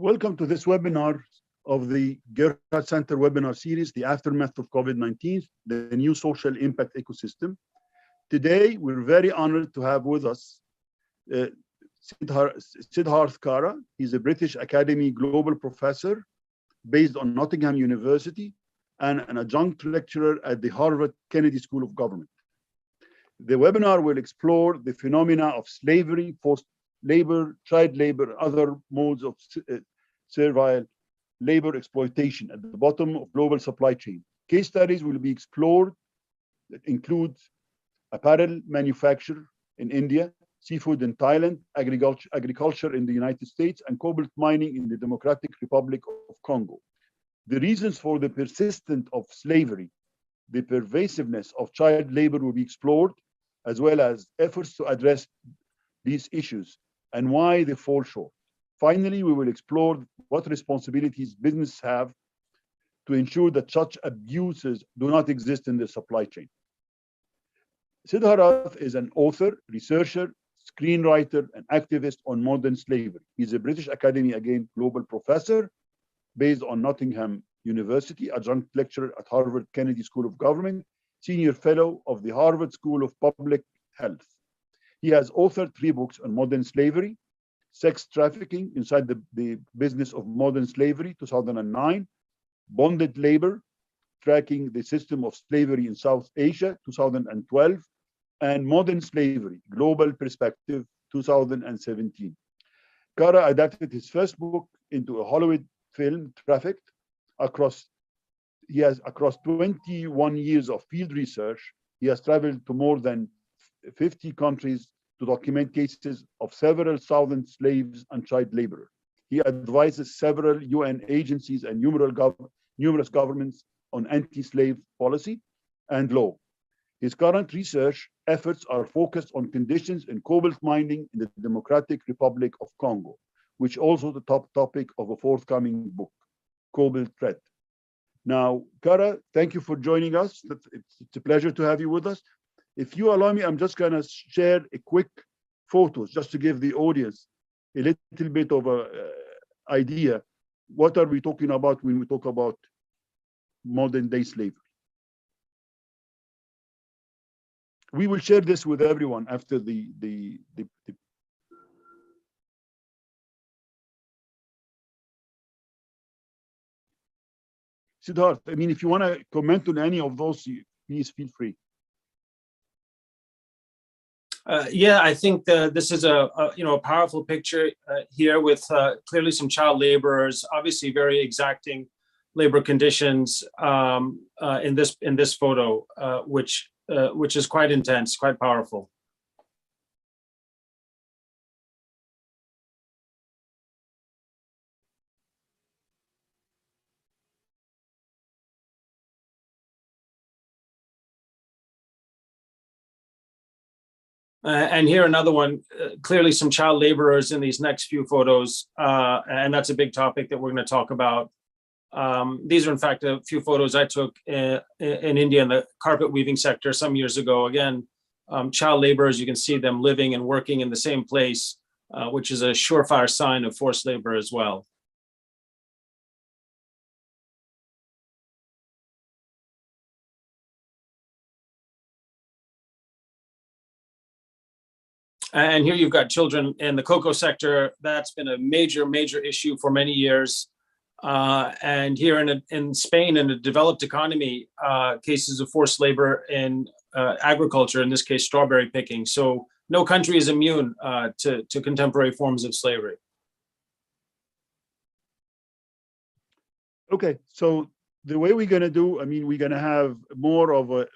Welcome to this webinar of the Gerhard Center webinar series, The Aftermath of COVID-19, the New Social Impact Ecosystem. Today, we're very honored to have with us Siddharth Kara. He's a British Academy Global Professor based on Nottingham University and an adjunct lecturer at the Harvard Kennedy School of Government. The webinar will explore the phenomena of slavery, forced labor, child labor, and other modes of servile labor exploitation at the bottom of global supply chain. Case studies will be explored that include apparel manufacture in India, seafood in Thailand, agriculture in the United States, and cobalt mining in the Democratic Republic of Congo. The reasons for the persistence of slavery, the pervasiveness of child labor will be explored, as well as efforts to address these issues and why they fall short. Finally, we will explore what responsibilities businesses have to ensure that such abuses do not exist in the supply chain. Siddharth is an author, researcher, screenwriter, and activist on modern slavery. He's a British Academy, again, Global Professor based on Nottingham University, adjunct lecturer at Harvard Kennedy School of Government, senior fellow of the Harvard School of Public Health. He has authored 3 books on modern slavery: Sex Trafficking Inside the Business of Modern Slavery, 2009, Bonded Labor, Tracking the System of Slavery in South Asia, 2012, and Modern Slavery, Global Perspective, 2017. Kara adapted his first book into a Hollywood film, Trafficked. He has across 21 years of field research. He has traveled to more than 50 countries to document cases of several thousand slaves and child laborers. He advises several UN agencies and numerous governments on anti-slave policy and law. His current research efforts are focused on conditions in cobalt mining in the Democratic Republic of Congo, which is also the top topic of a forthcoming book, Cobalt Threat. Now, Kara, thank you for joining us. It's a pleasure to have you with us. If you allow me, I'm just going to share a quick photos just to give the audience a little bit of an idea. What are we talking about when we talk about modern day slavery? We will share this with everyone after the Siddharth, I mean, if you want to comment on any of those, please feel free. Yeah, I think this is a powerful picture here with clearly some child laborers, obviously very exacting labor conditions in this photo, which is quite intense, quite powerful. And here another one, clearly some child laborers in these next few photos, and that's a big topic that we're going to talk about. These are in fact a few photos I took in India in the carpet weaving sector some years ago. Again, child laborers, you can see them living and working in the same place, which is a surefire sign of forced labor as well. And here you've got children in the cocoa sector. That's been a major issue for many years. And here in Spain, in a developed economy, cases of forced labor in agriculture, in this case, strawberry picking. So no country is immune to contemporary forms of slavery. Okay, so the way we're going to do, I mean, we're going to have more of a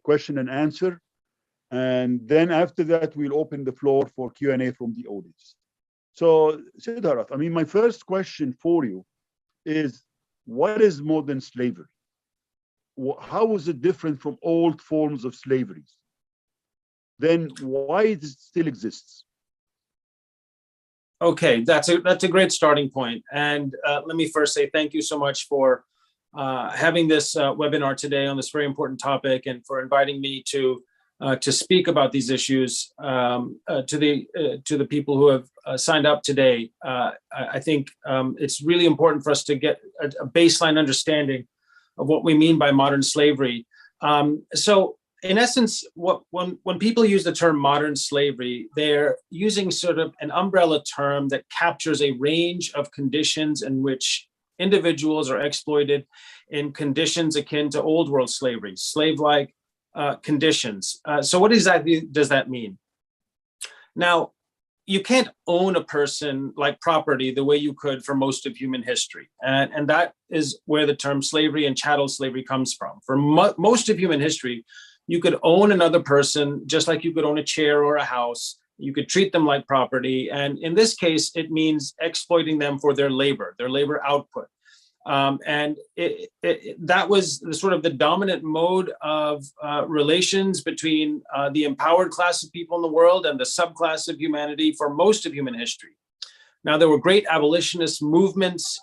question and answer. And then after that, we'll open the floor for Q&A from the audience. So, Siddharth, I mean, my first question for you is, what is modern slavery? How is it different from old forms of slavery? Then why it still exists? Okay, that's a great starting point. And let me first say thank you so much for having this webinar today on this very important topic and for inviting me to to speak about these issues to the people who have signed up today. I think it's really important for us to get a baseline understanding of what we mean by modern slavery. So in essence, when people use the term modern slavery, they're using sort of an umbrella term that captures a range of conditions in which individuals are exploited in conditions akin to old world slavery, slave-like conditions. So what exactly does that mean? Now, you can't own a person like property the way you could for most of human history. And that is where the term slavery and chattel slavery comes from. For most of human history, you could own another person just like you could own a chair or a house. You could treat them like property. And in this case, it means exploiting them for their labor output. And that was sort of the dominant mode of relations between the empowered class of people in the world and the subclass of humanity for most of human history. Now, there were great abolitionist movements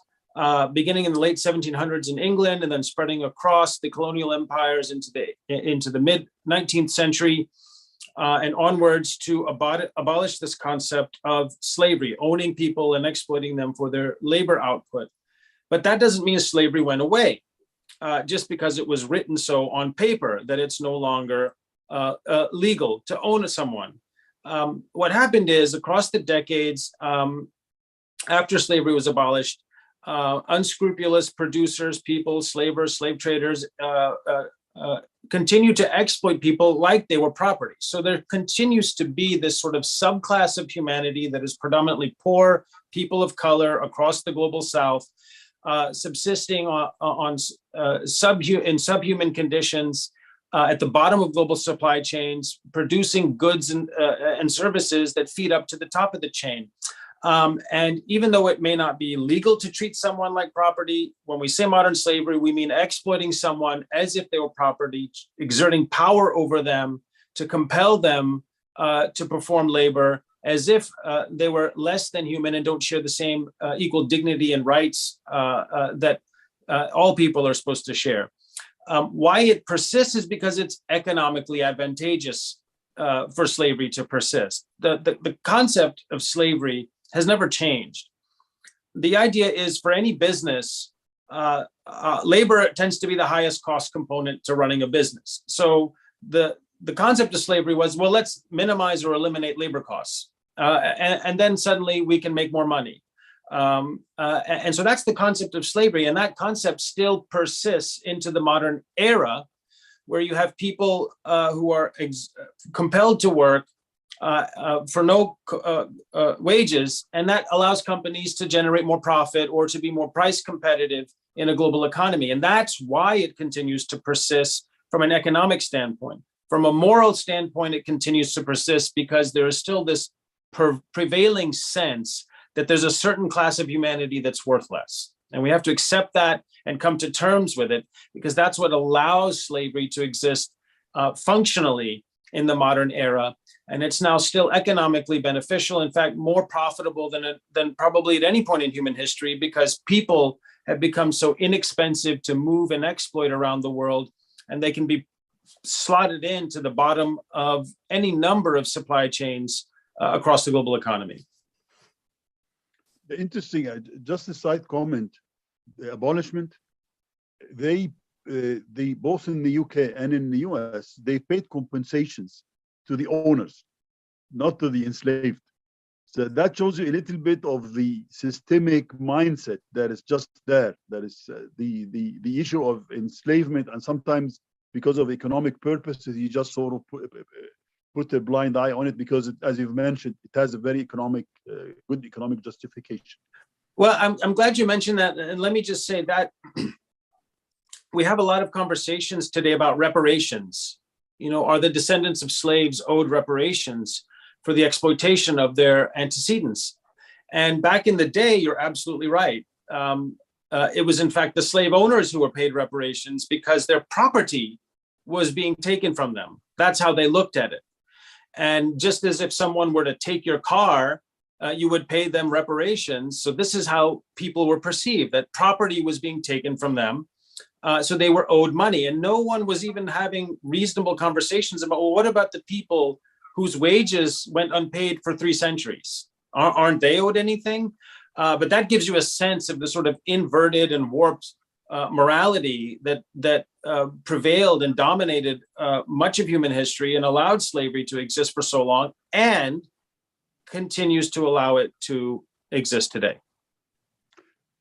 beginning in the late 1700s in England and then spreading across the colonial empires into the mid 19th century and onwards to abolish this concept of slavery, owning people and exploiting them for their labor output. But that doesn't mean slavery went away just because it was written so on paper that it's no longer legal to own someone. What happened is across the decades after slavery was abolished, unscrupulous producers, people, slavers, slave traders continue to exploit people like they were property. So there continues to be this sort of subclass of humanity that is predominantly poor, people of color across the global South, subsisting in subhuman conditions at the bottom of global supply chains, producing goods and services that feed up to the top of the chain. And even though it may not be legal to treat someone like property, when we say modern slavery, we mean exploiting someone as if they were property, exerting power over them to compel them to perform labor as if they were less than human and don't share the same equal dignity and rights that all people are supposed to share. Why it persists is because it's economically advantageous for slavery to persist. The concept of slavery has never changed. The idea is for any business, labor tends to be the highest cost component to running a business. So the concept of slavery was, well, let's minimize or eliminate labor costs. And then suddenly we can make more money. And so that's the concept of slavery. And that concept still persists into the modern era, where you have people who are compelled to work for no wages. And that allows companies to generate more profit or to be more price competitive in a global economy. And that's why it continues to persist from an economic standpoint. From a moral standpoint, it continues to persist because there is still this prevailing sense that there's a certain class of humanity that's worth less. And we have to accept that and come to terms with it, because that's what allows slavery to exist functionally in the modern era. And it's now still economically beneficial, in fact, more profitable than probably at any point in human history, because people have become so inexpensive to move and exploit around the world, and they can be slotted into the bottom of any number of supply chains across the global economy. Interesting. Just a side comment: the abolishment, they both in the UK and in the US, they paid compensations to the owners, not to the enslaved. So that shows you a little bit of the systemic mindset that is just there. That is the issue of enslavement, and sometimes because of economic purposes, you just sort of put a blind eye on it because, as you've mentioned, it has a very good economic justification. Well, I'm glad you mentioned that. And let me just say that we have a lot of conversations today about reparations. You know, are the descendants of slaves owed reparations for the exploitation of their antecedents? And back in the day, you're absolutely right. It was, in fact, the slave owners who were paid reparations because their property was being taken from them. That's how they looked at it. And just as if someone were to take your car, you would pay them reparations. So this is how people were perceived, that property was being taken from them. So they were owed money, and no one was even having reasonable conversations about, well, what about the people whose wages went unpaid for 3 centuries? Aren't they owed anything? But that gives you a sense of the sort of inverted and warped morality that prevailed and dominated much of human history and allowed slavery to exist for so long and continues to allow it to exist today.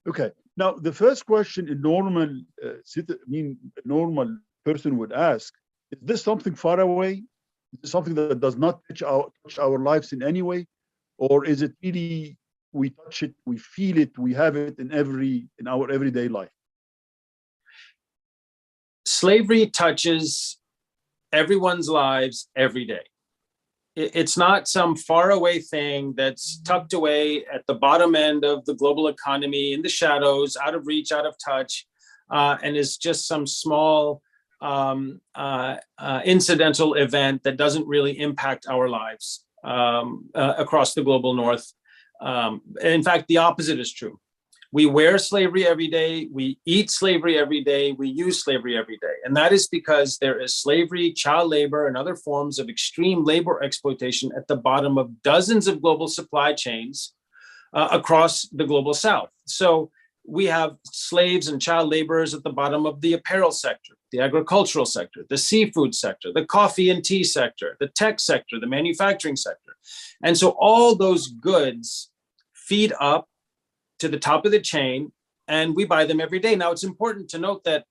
Okay. Now, the first question a normal person would ask, is this something far away? Is this something that does not touch our lives in any way? Or is it really, we touch it, we feel it, we have it in our everyday life? Slavery touches everyone's lives every day. It's not some faraway thing that's tucked away at the bottom end of the global economy, in the shadows, out of reach, out of touch, and is just some small incidental event that doesn't really impact our lives across the global north. In fact, the opposite is true. We wear slavery every day, we eat slavery every day, we use slavery every day. And that is because there is slavery, child labor, and other forms of extreme labor exploitation at the bottom of dozens of global supply chains across the global south. So we have slaves and child laborers at the bottom of the apparel sector, the agricultural sector, the seafood sector, the coffee and tea sector, the tech sector, the manufacturing sector. And so all those goods feed up to the top of the chain, and we buy them every day. Now, it's important to note that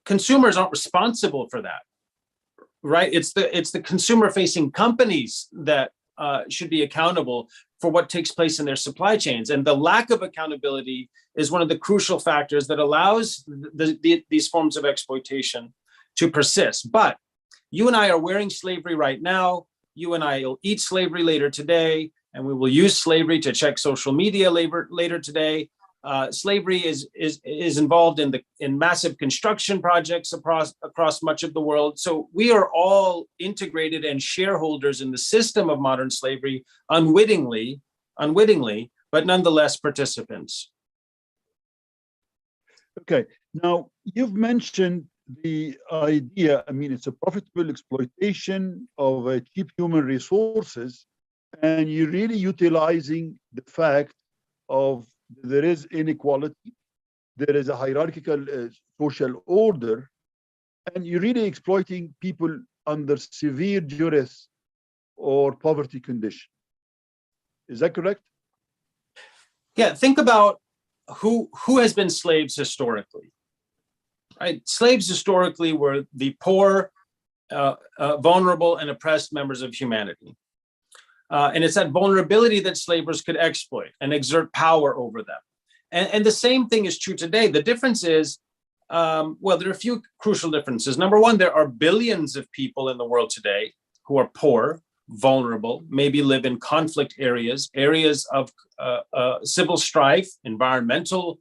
consumers aren't responsible for that, right? It's the consumer-facing companies that should be accountable for what takes place in their supply chains. And the lack of accountability is one of the crucial factors that allows these forms of exploitation to persist. But you and I are wearing slavery right now. You and I will eat slavery later today, and we will use slavery to check social media later today. Slavery is involved in massive construction projects across much of the world. So we are all integrated and shareholders in the system of modern slavery, unwittingly, but nonetheless participants. Okay, now you've mentioned the idea, it's a profitable exploitation of cheap human resources, and you're really utilizing the fact of there is inequality, there is a hierarchical social order, and you're really exploiting people under severe duress or poverty condition. Is that correct? Yeah, think about who has been slaves historically. Right? Slaves historically were the poor, vulnerable, and oppressed members of humanity. And it's that vulnerability that slavers could exploit and exert power over them. And the same thing is true today. The difference is, there are a few crucial differences. Number one, there are billions of people in the world today who are poor, vulnerable, maybe live in conflict areas of civil strife, environmental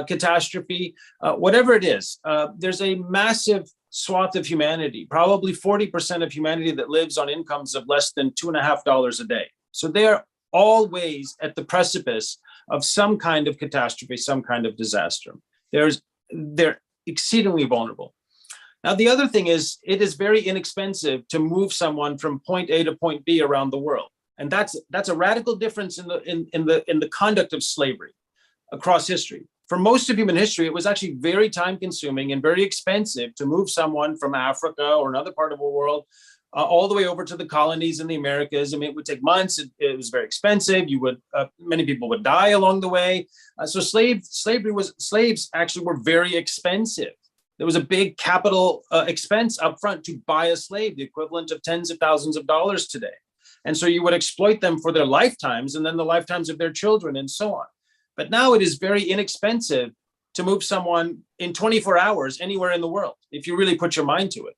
catastrophe, whatever it is. There's a massive swath of humanity, probably 40% of humanity, that lives on incomes of less than $2.50 a day. So they are always at the precipice of some kind of catastrophe, some kind of disaster. They're exceedingly vulnerable. Now, the other thing is, it is very inexpensive to move someone from point A to point B around the world, and that's a radical difference in the conduct of slavery across history. For most of human history, it was actually very time-consuming and very expensive to move someone from Africa or another part of the world all the way over to the colonies in the Americas. It would take months. It was very expensive. Many people would die along the way. So slaves actually were very expensive. There was a big capital expense up front to buy a slave, the equivalent of tens of thousands of dollars today. And so you would exploit them for their lifetimes and then the lifetimes of their children and so on. But now it is very inexpensive to move someone in 24 hours anywhere in the world, if you really put your mind to it.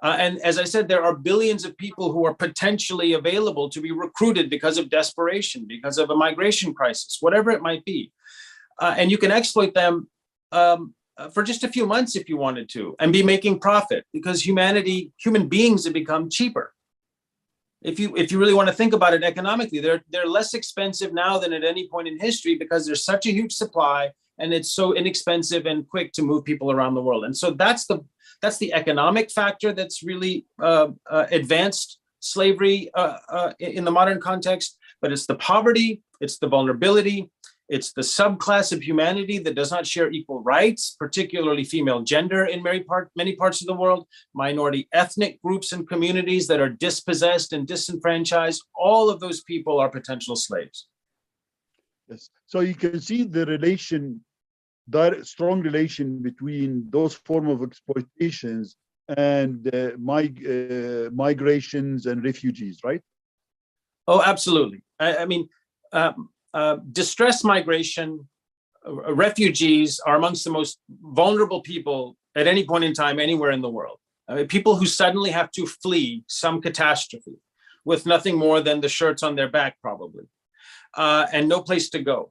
And as I said, there are billions of people who are potentially available to be recruited because of desperation, because of a migration crisis, whatever it might be. And you can exploit them for just a few months if you wanted to, and be making profit, because human beings have become cheaper. If you really want to think about it economically, they're less expensive now than at any point in history, because there's such a huge supply and it's so inexpensive and quick to move people around the world. And so that's the economic factor that's really advanced slavery in the modern context. But it's the poverty, it's the vulnerability, it's the subclass of humanity that does not share equal rights, particularly female gender in many parts of the world, minority ethnic groups and communities that are dispossessed and disenfranchised. All of those people are potential slaves. Yes. So you can see the relation, strong relation between those forms of exploitations and migrations and refugees, right? Oh, absolutely. I mean, distress migration, refugees are amongst the most vulnerable people at any point in time, anywhere in the world. I mean, people who suddenly have to flee some catastrophe with nothing more than the shirts on their back, probably, and no place to go,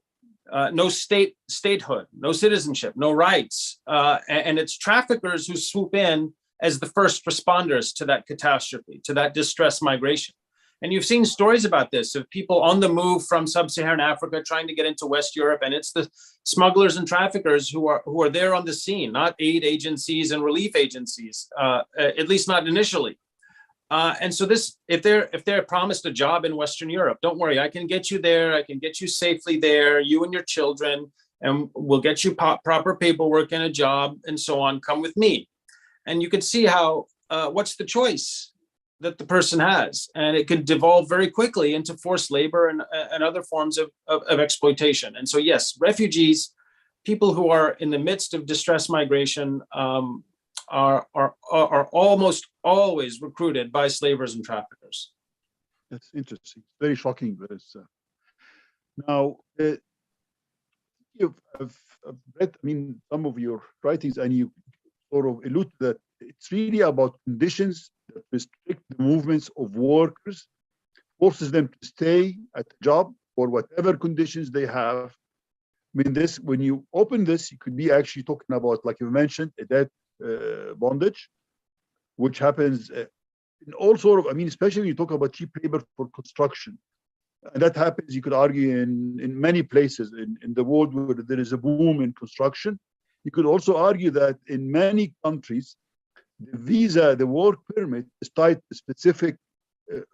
no statehood, no citizenship, no rights. And it's traffickers who swoop in as the first responders to that catastrophe, to that distress migration. And you've seen stories about this, of people on the move from sub-Saharan Africa trying to get into West Europe, and it's the smugglers and traffickers who are there on the scene, not aid agencies and relief agencies, at least not initially. And so if they're promised a job in Western Europe, don't worry, I can get you there, I can get you safely there, you and your children, and we'll get you proper paperwork and a job and so on, come with me. And you can see how, what's the choice that the person has, and it could devolve very quickly into forced labor and other forms of exploitation. And so, yes, refugees, people who are in the midst of distress migration, are almost always recruited by slavers and traffickers. That's interesting. Very shocking, but it's now I've read, some of your writings, and you sort of allude that it's really about conditions that restrict the movements of workers, forces them to stay at the job or whatever conditions they have. This, when you open this, you could be actually talking about, like you mentioned, a debt bondage, which happens in all sort of, especially when you talk about cheap labor for construction. And that happens, you could argue, in many places in the world where there is a boom in construction. You could also argue that in many countries, the visa, the work permit, is tied to a specific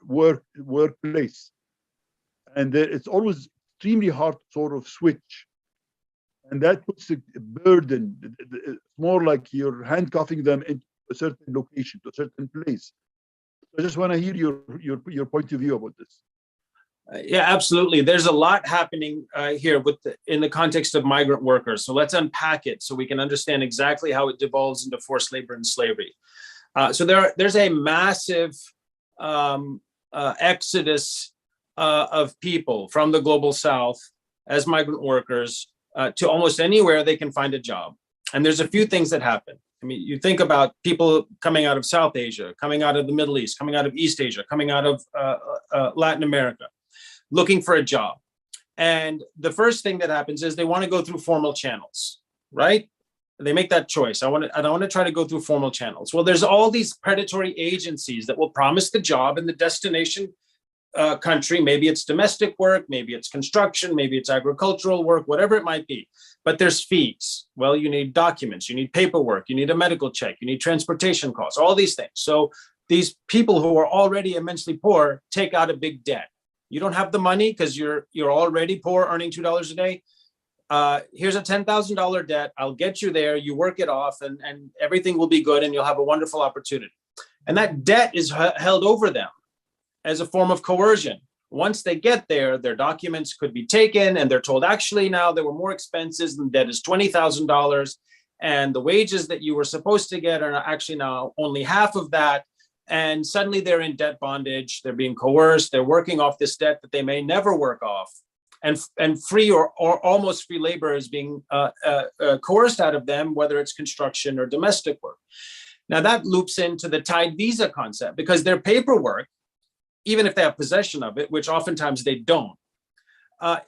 workplace. And it's always extremely hard to sort of switch. And that puts a burden. It's more like you're handcuffing them into a certain location, to a certain place. I just want to hear your point of view about this. Yeah, absolutely. There's a lot happening here in the context of migrant workers. So let's unpack it so we can understand exactly how it devolves into forced labor and slavery. So there's a massive exodus of people from the global south as migrant workers to almost anywhere they can find a job. And there's a few things that happen. You think about people coming out of South Asia, coming out of the Middle East, coming out of East Asia, coming out of Latin America, looking for a job. And the first thing that happens is they want to go through formal channels, right? They make that choice. I want to try to go through formal channels. Well, there's all these predatory agencies that will promise the job in the destination country. Maybe it's domestic work, maybe it's construction, maybe it's agricultural work, whatever it might be. But there's fees. Well, you need documents, you need paperwork, you need a medical check, you need transportation costs, all these things. So these people who are already immensely poor take out a big debt. You don't have the money because you're already poor, earning $2 a day. Here's a $10,000 debt. I'll get you there. You work it off, and everything will be good, and you'll have a wonderful opportunity. And that debt is held over them as a form of coercion. Once they get there, their documents could be taken, and they're told, actually, now there were more expenses, and the debt is $20,000, and the wages that you were supposed to get are actually now only half of that. And suddenly they're in debt bondage, they're being coerced, they're working off this debt that they may never work off. And free or almost free labor is being coerced out of them, whether it's construction or domestic work. Now that loops into the tied visa concept, because their paperwork, even if they have possession of it, which oftentimes they don't,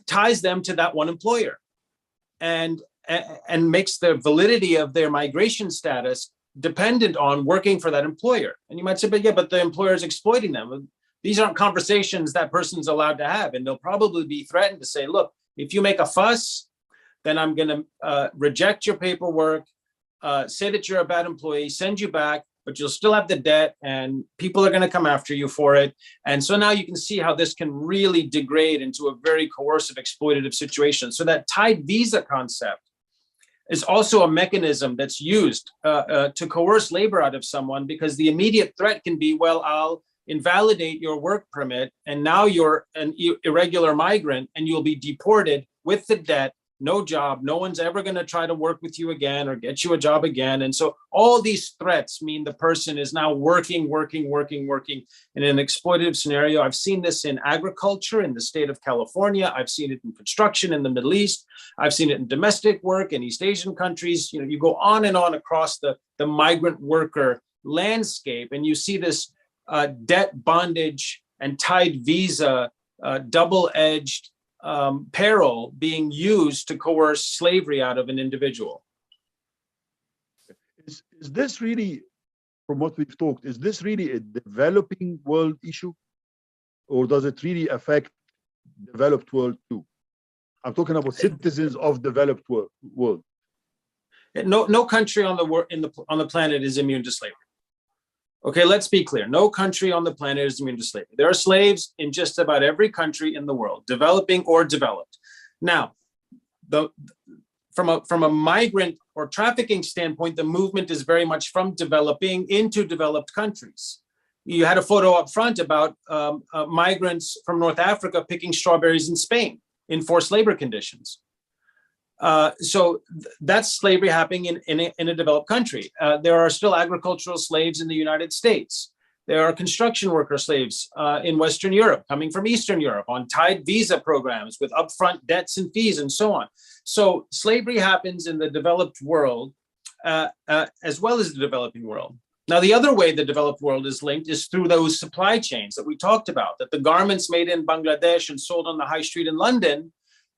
ties them to that one employer and makes the validity of their migration status dependent on working for that employer. And you might say, but the employer is exploiting them. These aren't conversations that person's allowed to have. And they'll probably be threatened to say, look, if you make a fuss, then I'm going to reject your paperwork, say that you're a bad employee, send you back, but you'll still have the debt and people are going to come after you for it. And so now you can see how this can really degrade into a very coercive, exploitative situation. So that tied visa concept is also a mechanism that's used to coerce labor out of someone, because the immediate threat can be, well, I'll invalidate your work permit and now you're an irregular migrant and you'll be deported with the debt, no job, no one's ever going to try to work with you again or get you a job again. And so all these threats mean the person is now working in an exploitative scenario. I've seen this in agriculture in the state of California. I've seen it in construction in the Middle East. I've seen it in domestic work in East Asian countries. You know, you go on and on across the migrant worker landscape, and you see this debt, bondage, and tied visa, double-edged peril being used to coerce slavery out of an individual. Is this really, from what we've talked, is this really a developing world issue, or does it really affect developed world too? I'm talking about citizens of developed world. No country on the planet is immune to slavery. Okay, let's be clear. No country on the planet is immune to slavery. There are slaves in just about every country in the world, developing or developed. Now, from a migrant or trafficking standpoint, the movement is very much from developing into developed countries. You had a photo up front about migrants from North Africa picking strawberries in Spain in forced labor conditions. So that's slavery happening in a developed country. There are still agricultural slaves in the United States. There are construction worker slaves in Western Europe, coming from Eastern Europe on tied visa programs with upfront debts and fees and so on. So slavery happens in the developed world as well as the developing world. Now, the other way the developed world is linked is through those supply chains that we talked about, that the garments made in Bangladesh and sold on the high street in London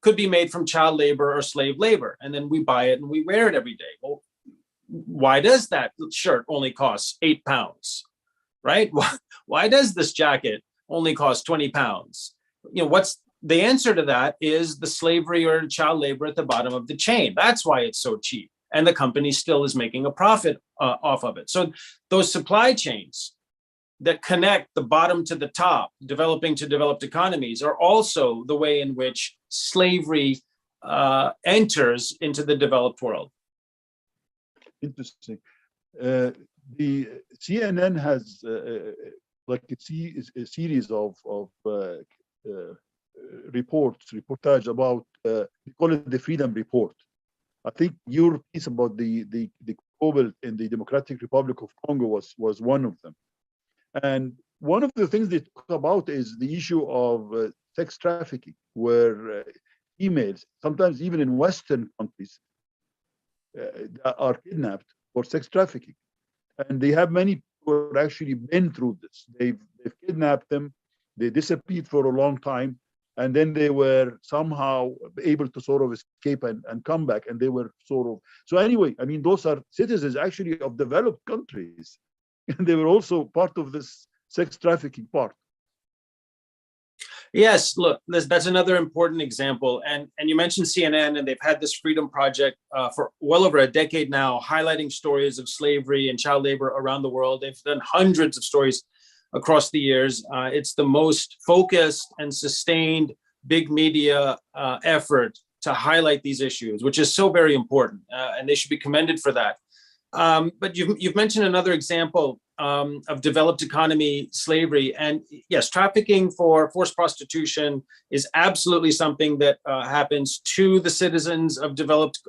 could be made from child labor or slave labor. And then we buy it and we wear it every day. Well, why does that shirt only cost £8, right? Why does this jacket only cost 20 pounds? You know, what's the answer to that is the slavery or child labor at the bottom of the chain. That's why it's so cheap. And the company still is making a profit off of it. So those supply chains that connect the bottom to the top, developing to developed economies, are also the way in which slavery enters into the developed world. Interesting. The CNN has like a series of reportage about, we call it the Freedom Report. I think your piece about the cobalt in the Democratic Republic of Congo was one of them. And one of the things they talk about is the issue of sex trafficking, where females, sometimes even in Western countries, are kidnapped for sex trafficking. And they have many people who actually been through this. They've kidnapped them, they disappeared for a long time, and then they were somehow able to sort of escape and come back, and they were sort of, so anyway, I mean, those are citizens actually of developed countries, and they were also part of this sex trafficking part. Yes, look, that's another important example. And you mentioned CNN, and they've had this Freedom Project for well over a decade now, highlighting stories of slavery and child labor around the world. They've done hundreds of stories across the years. It's the most focused and sustained big media effort to highlight these issues, which is so very important, and they should be commended for that. But you've mentioned another example of developed economy slavery. And yes, trafficking for forced prostitution is absolutely something that happens to the citizens of developed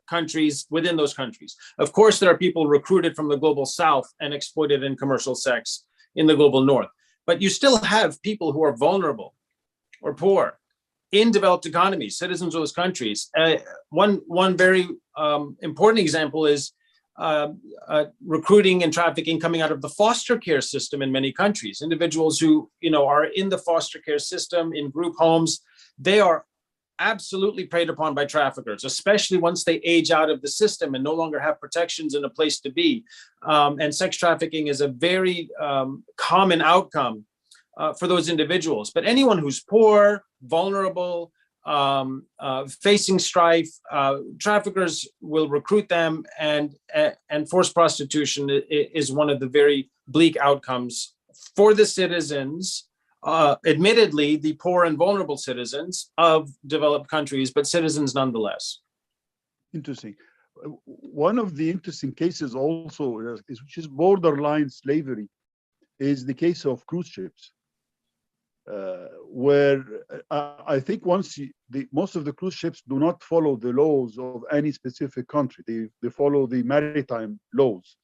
countries within those countries. Of course, there are people recruited from the global south and exploited in commercial sex in the global north. But you still have people who are vulnerable or poor in developed economies, citizens of those countries. One very important example is recruiting and trafficking coming out of the foster care system in many countries. Individuals who are in the foster care system in group homes, they are absolutely preyed upon by traffickers, especially once they age out of the system and no longer have protections and a place to be. And sex trafficking is a very common outcome for those individuals. But anyone who's poor, vulnerable, facing strife, traffickers will recruit them, and forced prostitution is one of the very bleak outcomes for the citizens, admittedly the poor and vulnerable citizens of developed countries, but citizens nonetheless. Interesting. One of the interesting cases also, which is borderline slavery, is the case of cruise ships, where I think most of the cruise ships do not follow the laws of any specific country. They follow the maritime laws,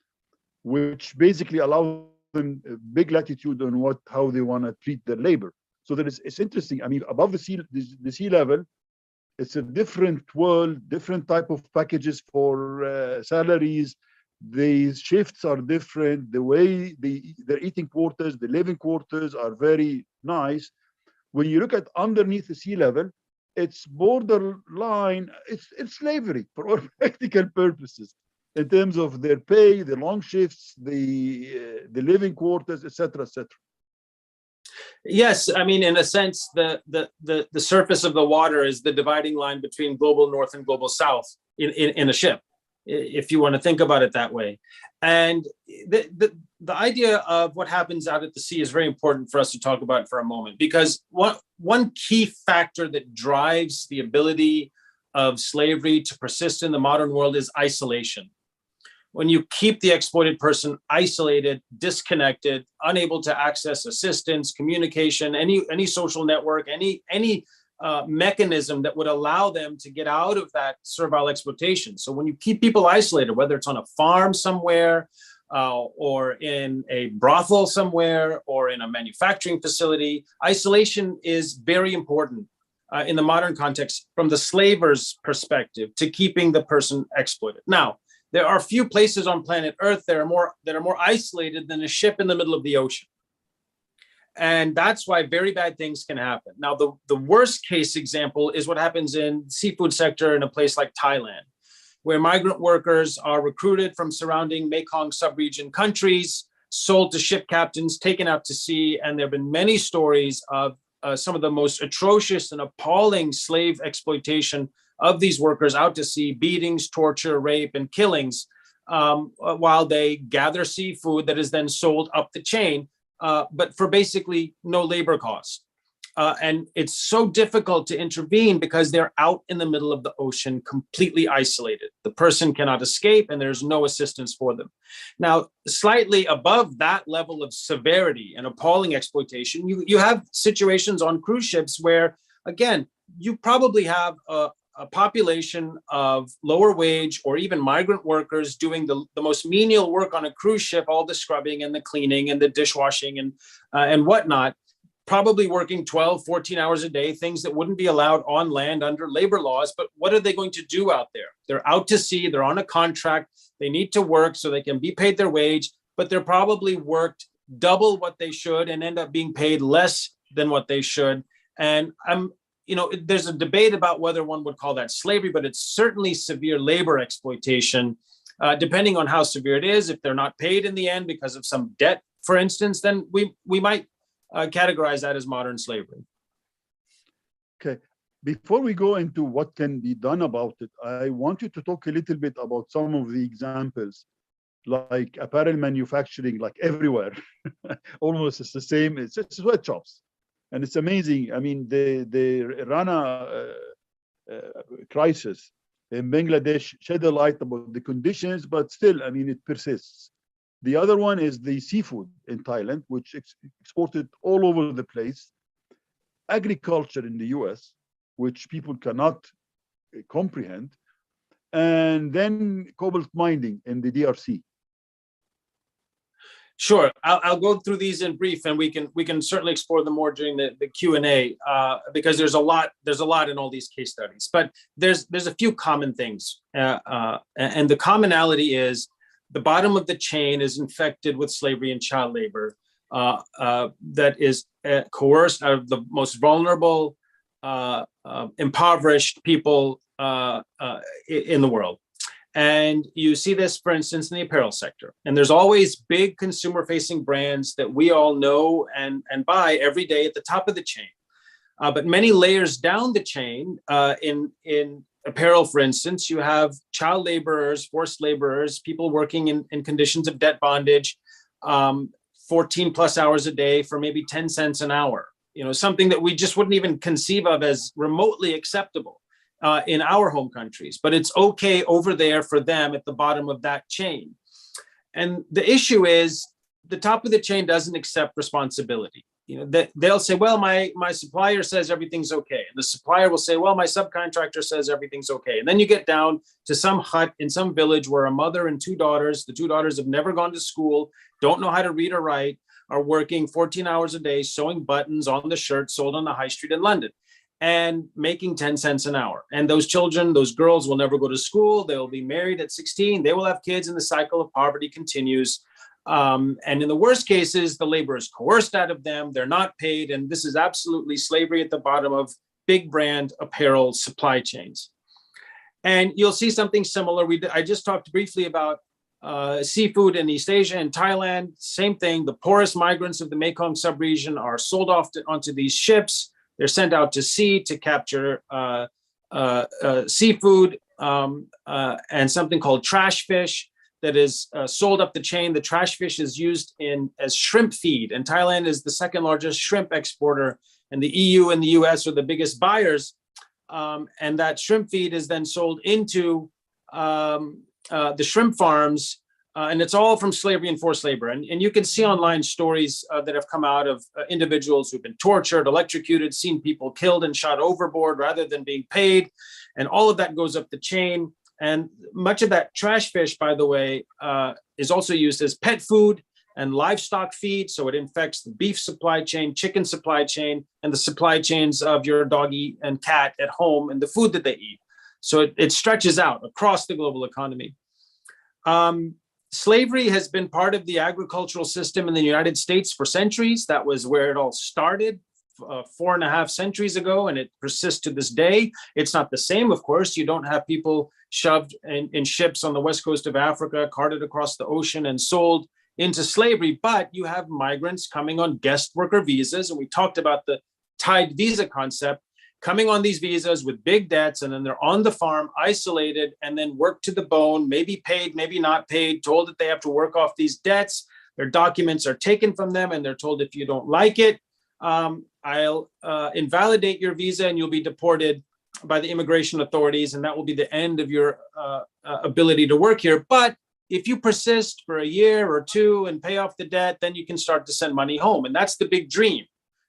which basically allow them a big latitude on how they want to treat their labor. So it's interesting. I mean, above the sea level, it's a different world, different type of packages for salaries. The shifts are different. The way their eating quarters, the living quarters are very nice. When you look at underneath the sea level, it's borderline. It's slavery for all practical purposes in terms of their pay, the long shifts, the living quarters, etc., etc. Yes, I mean, in a sense, the surface of the water is the dividing line between global north and global south in a ship, if you want to think about it that way. And the idea of what happens out at the sea is very important for us to talk about for a moment, because one key factor that drives the ability of slavery to persist in the modern world is isolation. When you keep the exploited person isolated, disconnected, unable to access assistance, communication, any social network, any mechanism that would allow them to get out of that servile exploitation. So when you keep people isolated, whether it's on a farm somewhere, or in a brothel somewhere, or in a manufacturing facility, isolation is very important in the modern context from the slaver's perspective to keeping the person exploited. Now, there are few places on planet Earth that are more isolated than a ship in the middle of the ocean. And that's why very bad things can happen. Now, the worst case example is what happens in the seafood sector in a place like Thailand, where migrant workers are recruited from surrounding Mekong subregion countries, sold to ship captains, taken out to sea. And there have been many stories of some of the most atrocious and appalling slave exploitation of these workers out to sea, beatings, torture, rape, and killings, while they gather seafood that is then sold up the chain, but for basically no labor cost. And it's so difficult to intervene because they're out in the middle of the ocean, completely isolated. The person cannot escape and there's no assistance for them. Now, slightly above that level of severity and appalling exploitation, you have situations on cruise ships where, again, you probably have a population of lower wage or even migrant workers doing the most menial work on a cruise ship, all the scrubbing and the cleaning and the dishwashing and whatnot, probably working 12, 14 hours a day, things that wouldn't be allowed on land under labor laws. But what are they going to do out there? They're out to sea, they're on a contract, they need to work so they can be paid their wage, but they're probably worked double what they should and end up being paid less than what they should. And there's a debate about whether one would call that slavery, but it's certainly severe labor exploitation, depending on how severe it is. If they're not paid in the end because of some debt, for instance, then we might categorize that as modern slavery. Okay. Before we go into what can be done about it, I want you to talk a little bit about some of the examples, like apparel manufacturing, like everywhere. Almost it's the same. It's sweatshops. And it's amazing. I mean, the Rana crisis in Bangladesh shed a light about the conditions, but still, I mean, it persists. The other one is the seafood in Thailand, which exported all over the place. Agriculture in the US, which people cannot comprehend. And then cobalt mining in the DRC. Sure, I'll go through these in brief, and we can certainly explore them more during the Q&A, because there's a lot in all these case studies. But there's a few common things, and the commonality is the bottom of the chain is infected with slavery and child labor that is coerced out of the most vulnerable, impoverished people in the world. And you see this, for instance, in the apparel sector. And there's always big consumer-facing brands that we all know and buy every day at the top of the chain. But many layers down the chain, in apparel, for instance, you have child laborers, forced laborers, people working in conditions of debt bondage, 14 plus hours a day for maybe 10 cents an hour. Something that we just wouldn't even conceive of as remotely acceptable in our home countries, but it's okay over there for them at the bottom of that chain. And the issue is the top of the chain doesn't accept responsibility. They'll say, well, my supplier says everything's okay. And the supplier will say, well, my subcontractor says everything's okay. And then you get down to some hut in some village where a mother and two daughters, the two daughters have never gone to school, don't know how to read or write, are working 14 hours a day, sewing buttons on the shirt sold on the high street in London and making 10 cents an hour. And those children, those girls will never go to school. They'll be married at 16. They will have kids, and the cycle of poverty continues. And in the worst cases, the labor is coerced out of them. They're not paid. And this is absolutely slavery at the bottom of big brand apparel supply chains. And you'll see something similar. I just talked briefly about seafood in East Asia and Thailand. Same thing. The poorest migrants of the Mekong subregion are sold off onto these ships. They're sent out to sea to capture seafood and something called trash fish that is sold up the chain. The trash fish is used as shrimp feed, and Thailand is the second largest shrimp exporter, and the EU and the US are the biggest buyers. And that shrimp feed is then sold into the shrimp farms, and it's all from slavery and forced labor. And you can see online stories that have come out of individuals who've been tortured, electrocuted, seen people killed and shot overboard rather than being paid. And all of that goes up the chain. And much of that trash fish, by the way, is also used as pet food and livestock feed. So it infects the beef supply chain, chicken supply chain, and the supply chains of your doggy and cat at home and the food that they eat. So it stretches out across the global economy. Slavery has been part of the agricultural system in the United States for centuries. That was where it all started 4.5 centuries ago, and it persists to this day. It's not the same, of course. You don't have people shoved in ships on the west coast of Africa, carted across the ocean and sold into slavery, but you have migrants coming on guest worker visas. And we talked about the tied visa concept, coming on these visas with big debts, and then they're on the farm, isolated, and then worked to the bone, maybe paid, maybe not paid, told that they have to work off these debts. Their documents are taken from them, and they're told, if you don't like it, I'll invalidate your visa and you'll be deported by the immigration authorities, and that will be the end of your ability to work here. But if you persist for a year or two and pay off the debt, then you can start to send money home. And that's the big dream,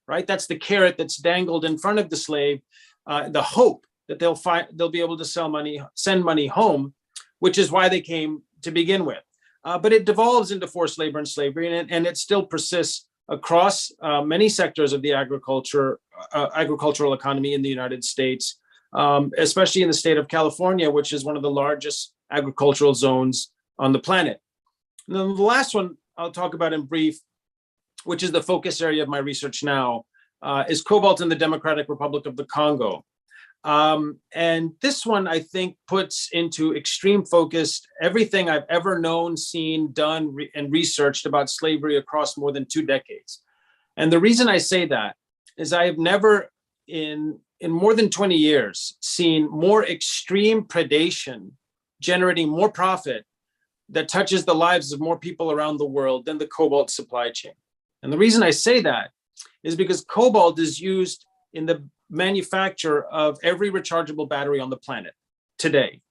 right? That's the carrot that's dangled in front of the slave, the hope that they'll be able to send money home, which is why they came to begin with. But it devolves into forced labor and slavery, and it still persists across many sectors of the agricultural economy in the United States, especially in the state of California, which is one of the largest agricultural zones on the planet. And then the last one I'll talk about in brief, which is the focus area of my research now, is cobalt in the Democratic Republic of the Congo. And this one, I think, puts into extreme focus everything I've ever known, seen, done, and researched about slavery across more than 2 decades. And the reason I say that is I have never, in more than 20 years, seen more extreme predation generating more profit that touches the lives of more people around the world than the cobalt supply chain. And the reason I say that is because cobalt is used in the manufacture of every rechargeable battery on the planet today.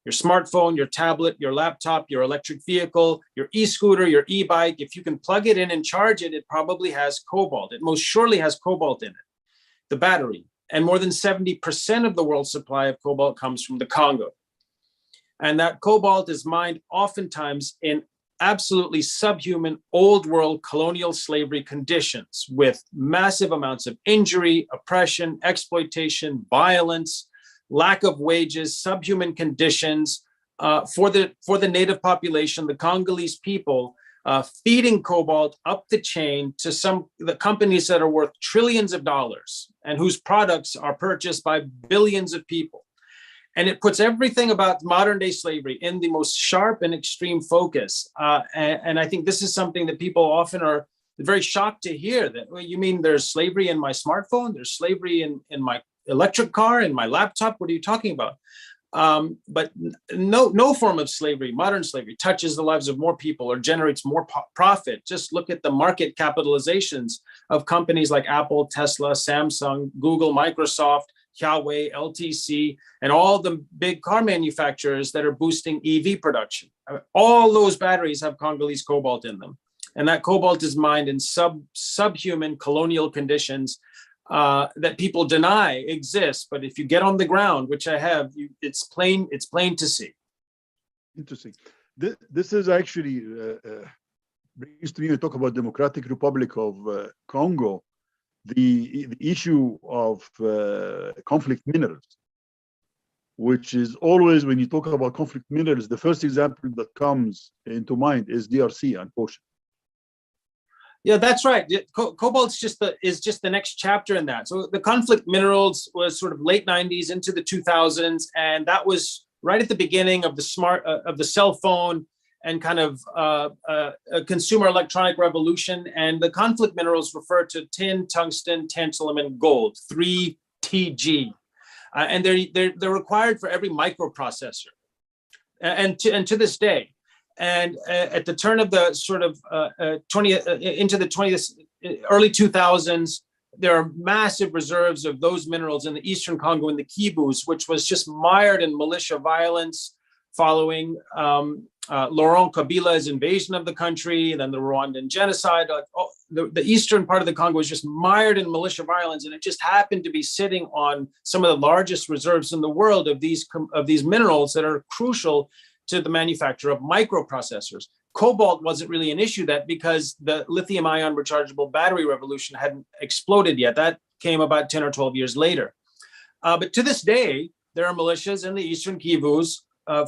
Your smartphone, your tablet, your laptop, your electric vehicle, your e-scooter, your e-bike, if you can plug it in and charge it, it probably has cobalt. It most surely has cobalt in it, the battery. And more than 70% of the world's supply of cobalt comes from the Congo. And that cobalt is mined oftentimes in absolutely subhuman old world colonial slavery conditions with massive amounts of injury, oppression, exploitation, violence, lack of wages, subhuman conditions for the native population, the Congolese people, feeding cobalt up the chain to the companies that are worth trillions of dollars and whose products are purchased by billions of people. And it puts everything about modern day slavery in the most sharp and extreme focus. And I think this is something that people often very shocked to hear that. Well, you mean there's slavery in my smartphone? There's slavery in my electric car, in my laptop? What are you talking about? But no form of slavery, modern slavery, touches the lives of more people or generates more profit. Just look at the market capitalizations of companies like Apple, Tesla, Samsung, Google, Microsoft, Huawei, LTC, and all the big car manufacturers that are boosting EV production. All those batteries have Congolese cobalt in them. And that cobalt is mined in subhuman colonial conditions that people deny exist. But if you get on the ground, which I have, it's plain to see. Interesting. This is actually brings to me to talk about Democratic Republic of Congo, the issue of conflict minerals, which is always, when you talk about conflict minerals, the first example that comes into mind is DRC, unfortunately. Yeah, that's right. Cobalt is just the next chapter in that. So the conflict minerals was sort of late 90s into the 2000s, and that was right at the beginning of the cell phone and kind of a consumer electronic revolution. And the conflict minerals refer to tin, tungsten, tantalum, and gold, 3TG, and they're required for every microprocessor, and to this day. And at the turn of the sort of into the 20th, early 2000s, there are massive reserves of those minerals in the Eastern Congo in the Kivus, which was just mired in militia violence following Laurent Kabila's invasion of the country, and then the Rwandan genocide. The eastern part of the Congo was just mired in militia violence, and it just happened to be sitting on some of the largest reserves in the world of these minerals that are crucial to the manufacture of microprocessors. Cobalt wasn't really an issue because the lithium-ion rechargeable battery revolution hadn't exploded yet. That came about 10 or 12 years later. But to this day, there are militias in the Eastern Kivus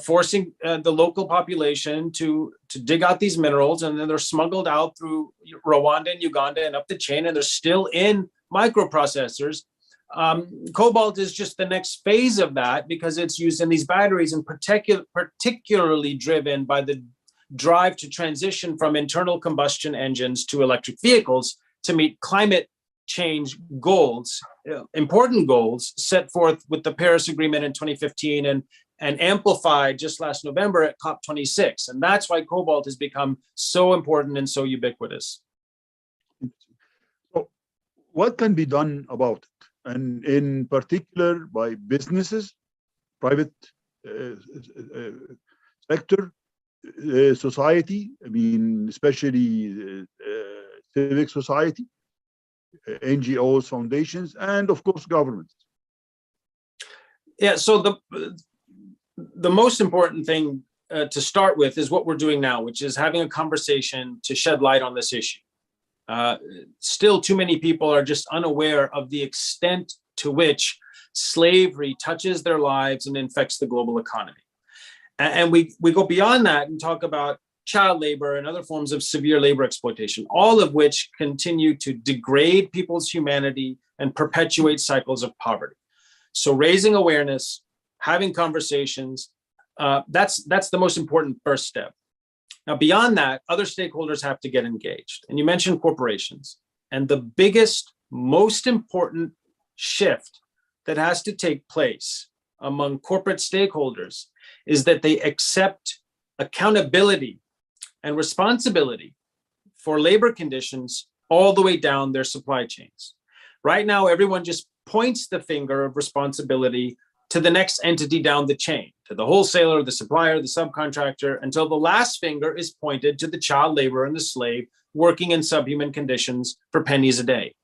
forcing the local population to dig out these minerals, and then they're smuggled out through Rwanda and Uganda and up the chain, and they're still in microprocessors. Cobalt is just the next phase of that because it's used in these batteries, and particularly driven by the drive to transition from internal combustion engines to electric vehicles to meet climate change goals, important goals set forth with the Paris Agreement in 2015 and amplified just last November at COP26. And that's why cobalt has become so important and so ubiquitous. So what can be done about it? And in particular by businesses, private sector, society, I mean, especially civic society, NGOs, foundations, and of course, governments. Yeah, so the most important thing to start with is what we're doing now, which is having a conversation to shed light on this issue. Still, too many people are just unaware of the extent to which slavery touches their lives and infects the global economy. And we go beyond that and talk about child labor and other forms of severe labor exploitation, all of which continue to degrade people's humanity and perpetuate cycles of poverty. So raising awareness, having conversations, that's the most important first step. Now, beyond that, other stakeholders have to get engaged. And you mentioned corporations. And the biggest, most important shift that has to take place among corporate stakeholders is that they accept accountability and responsibility for labor conditions all the way down their supply chains. Right now, everyone just points the finger of responsibility to the next entity down the chain, to the wholesaler, the supplier, the subcontractor, until the last finger is pointed to the child laborer and the slave working in subhuman conditions for pennies a day.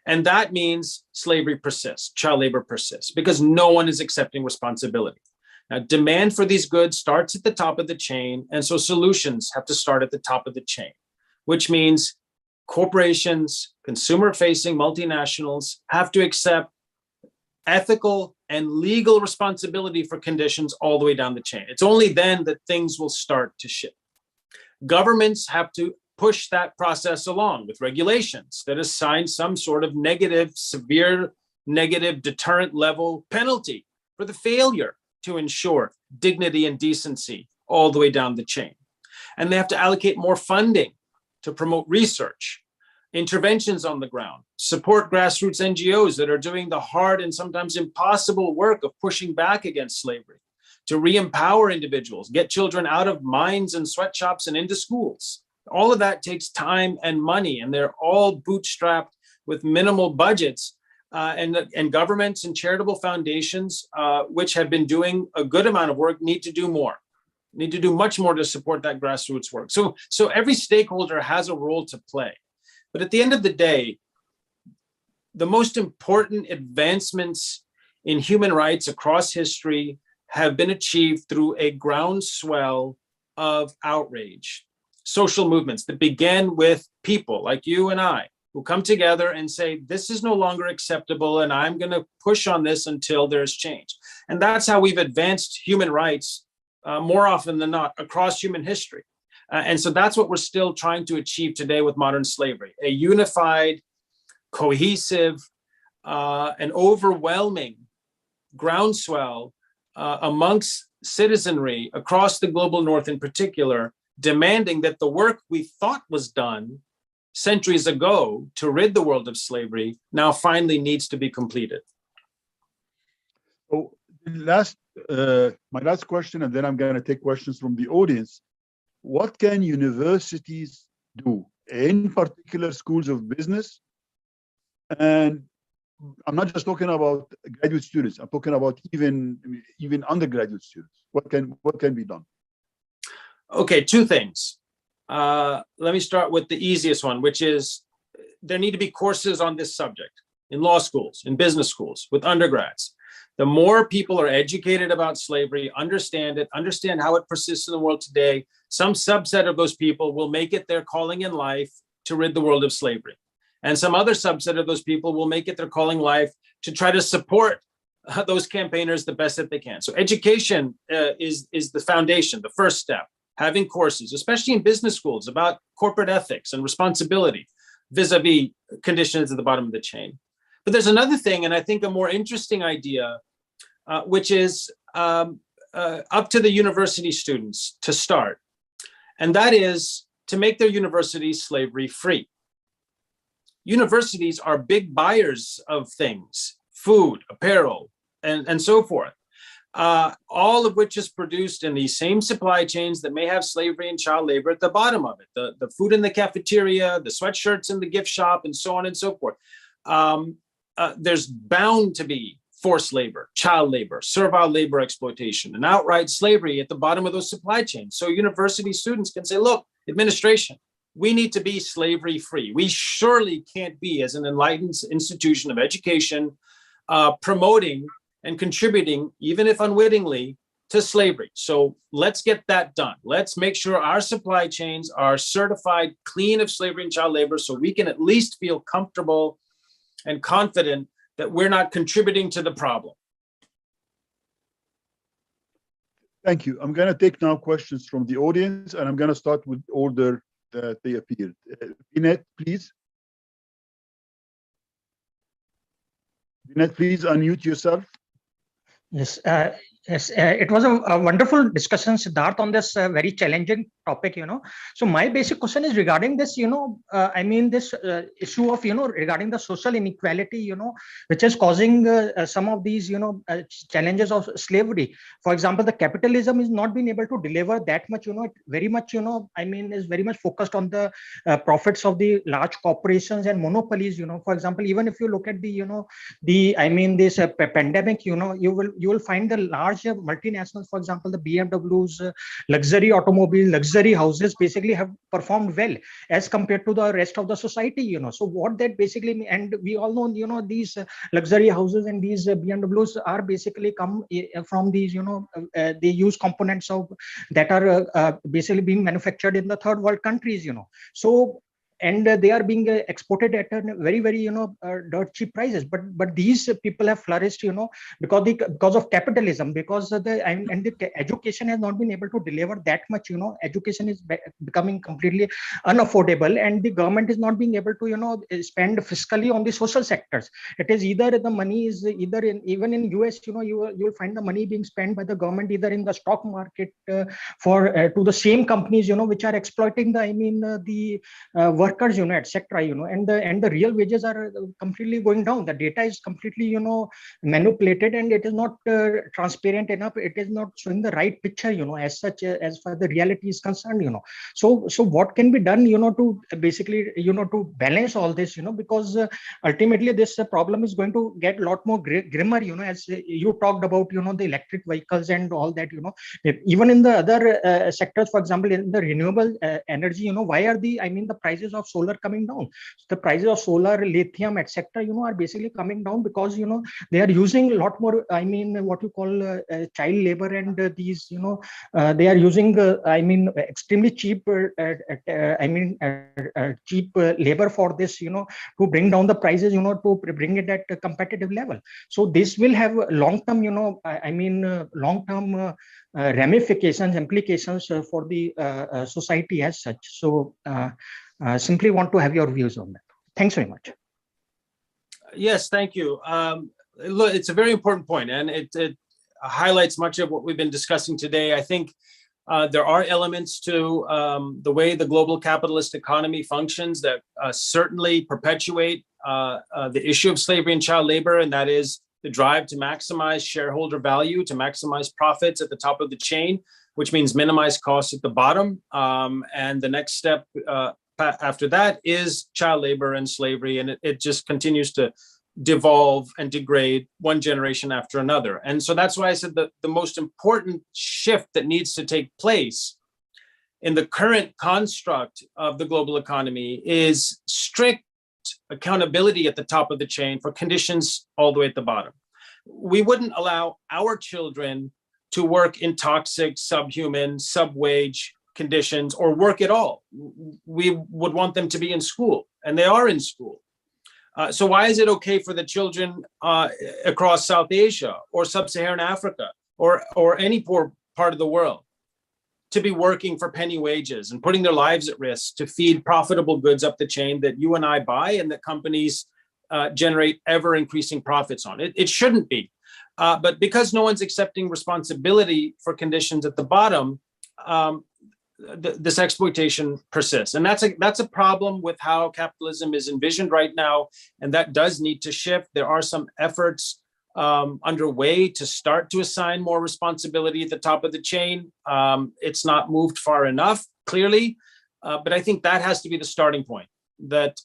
And that means slavery persists, child labor persists, because no one is accepting responsibility. Now, demand for these goods starts at the top of the chain, and so solutions have to start at the top of the chain, which means corporations, consumer-facing multinationals have to accept ethical and legal responsibility for conditions all the way down the chain. It's only then that things will start to shift. Governments have to push that process along with regulations that assign some sort of severe negative deterrent level penalty for the failure to ensure dignity and decency all the way down the chain. And they have to allocate more funding to promote research, interventions on the ground, support grassroots NGOs that are doing the hard and sometimes impossible work of pushing back against slavery, to re-empower individuals, get children out of mines and sweatshops and into schools. All of that takes time and money, and they're all bootstrapped with minimal budgets. And governments and charitable foundations, which have been doing a good amount of work, need to do more, need to do much more to support that grassroots work. So every stakeholder has a role to play. But at the end of the day, the most important advancements in human rights across history have been achieved through a groundswell of outrage, social movements that began with people like you and I, who come together and say, this is no longer acceptable, and I'm going to push on this until there's change. And that's how we've advanced human rights more often than not across human history. And so that's what we're still trying to achieve today with modern slavery, a unified, cohesive, and overwhelming groundswell amongst citizenry across the global North in particular, demanding that the work we thought was done centuries ago to rid the world of slavery now finally needs to be completed. So my last question, and then I'm going to take questions from the audience. What can universities do, in particular schools of business? And I'm not just talking about graduate students, I'm talking about even undergraduate students. What can be done? Okay, two things. Let me start with the easiest one, which is there need to be courses on this subject in law schools, in business schools, with undergrads. The more people are educated about slavery, understand it, understand how it persists in the world today, some subset of those people will make it their calling in life to rid the world of slavery. And some other subset of those people will make it their calling life to try to support those campaigners the best that they can. So education is the foundation, the first step. Having courses, especially in business schools, about corporate ethics and responsibility vis-a-vis conditions at the bottom of the chain. But there's another thing, and I think a more interesting idea, which is up to the university students to start. And that is to make their universities slavery free. Universities are big buyers of things, food, apparel, and so forth. All of which is produced in these same supply chains that may have slavery and child labor at the bottom of it. The food in the cafeteria, the sweatshirts in the gift shop, and so on and so forth. There's bound to be forced labor, child labor, servile labor exploitation, and outright slavery at the bottom of those supply chains. So university students can say, look, administration, we need to be slavery free. We surely can't be, as an enlightened institution of education, promoting and contributing, even if unwittingly, to slavery. So let's get that done. Let's make sure our supply chains are certified clean of slavery and child labor so we can at least feel comfortable and confident that we're not contributing to the problem. Thank you. I'm going to take now questions from the audience, and I'm going to start with order that they appeared. Binet, please. Binet, please unmute yourself. Yes, it was a wonderful discussion, Siddharth, on this very challenging topic, So my basic question is regarding this, this issue of, regarding the social inequality, which is causing some of these, challenges of slavery. For example, the capitalism is not being able to deliver that much, it very much, is very much focused on the profits of the large corporations and monopolies, For example, even if you look at this pandemic, you will find the large multinationals, for example, the BMWs, luxury automobiles, luxury houses basically have performed well as compared to the rest of the society, So what that basically, and we all know, these luxury houses and these BMWs are basically come from these, they use components of that are basically being manufactured in the third world countries, So and they are being exported at a very, very, dirt cheap prices. But these people have flourished, because of capitalism, because the education has not been able to deliver that much. Education is becoming completely unaffordable, and the government is not being able to spend fiscally on the social sectors. It is either the money is either even in US, you will find the money being spent by the government either in the stock market to the same companies which are exploiting the workers, etc. And the real wages are completely going down. The data is completely manipulated, and it is not transparent enough. It is not showing the right picture as such, as far the reality is concerned. So what can be done to basically to balance all this, because ultimately this problem is going to get a lot more grimmer, as you talked about the electric vehicles and all that. Even in the other sectors, for example, in the renewable energy, why are the prices of solar coming down? The prices of solar, lithium, etc. Are basically coming down because they are using a lot more what you call child labor, and these they are using extremely cheap cheap labor for this to bring down the prices, to bring it at a competitive level. So this will have long-term long-term ramifications, implications for the society as such. So simply want to have your views on that. Thanks very much. Yes, thank you. Look, it's a very important point, and it highlights much of what we've been discussing today. I think there are elements to the way the global capitalist economy functions that certainly perpetuate the issue of slavery and child labor, and that is the drive to maximize shareholder value, to maximize profits at the top of the chain, which means minimize costs at the bottom. And the next step after that is child labor and slavery, and it just continues to devolve and degrade one generation after another. And so that's why I said that the most important shift that needs to take place in the current construct of the global economy is strict accountability at the top of the chain for conditions all the way at the bottom. We wouldn't allow our children to work in toxic, subhuman, sub-wage conditions or work at all. We would want them to be in school, and they are in school. So why is it okay for the children across South Asia or Sub-Saharan Africa or any poor part of the world to be working for penny wages and putting their lives at risk to feed profitable goods up the chain that you and I buy and that companies generate ever increasing profits on? It shouldn't be. But because no one's accepting responsibility for conditions at the bottom, this exploitation persists. And that's a problem with how capitalism is envisioned right now. And that does need to shift. There are some efforts underway to start to assign more responsibility at the top of the chain. It's not moved far enough, clearly. But I think that has to be the starting point, that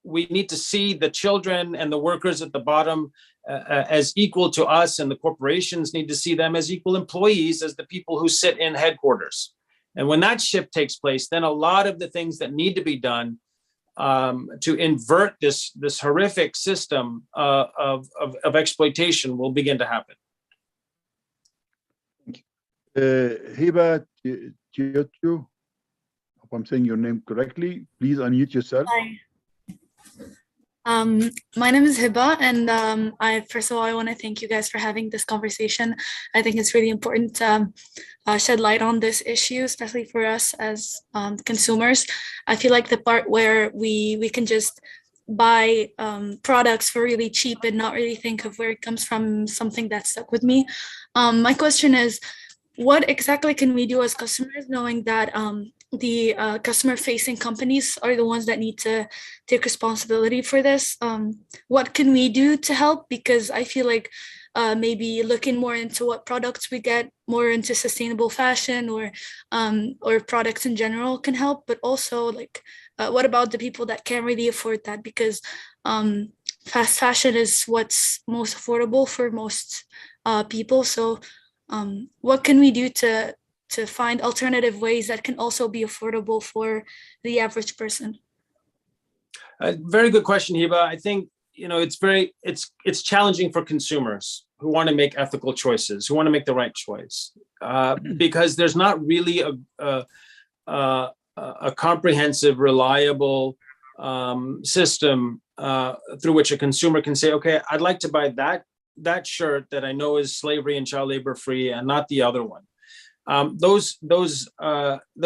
we need to see the children and the workers at the bottom as equal to us, and the corporations need to see them as equal employees as the people who sit in headquarters. And when that shift takes place, then a lot of the things that need to be done to invert this horrific system of exploitation will begin to happen. Hiba Tiotu, hope I'm saying your name correctly. Please unmute yourself. Hi. My name is Hiba, and first of all, I want to thank you guys for having this conversation. I think it's really important to shed light on this issue, especially for us as consumers. I feel like the part where we can just buy products for really cheap and not really think of where it comes from, something that stuck with me. My question is, what exactly can we do as customers, knowing that the customer-facing companies are the ones that need to take responsibility for this? What can we do to help? Because I feel like maybe looking more into what products we get, more into sustainable fashion or products in general can help. But also, like, what about the people that can't really afford that? Because fast fashion is what's most affordable for most people. So what can we do to find alternative ways that can also be affordable for the average person? Very good question, Hiba. I think it's challenging for consumers who want to make ethical choices, who want to make the right choice, because there's not really a comprehensive, reliable system through which a consumer can say, okay, I'd like to buy that shirt that I know is slavery and child labor free and not the other one. Those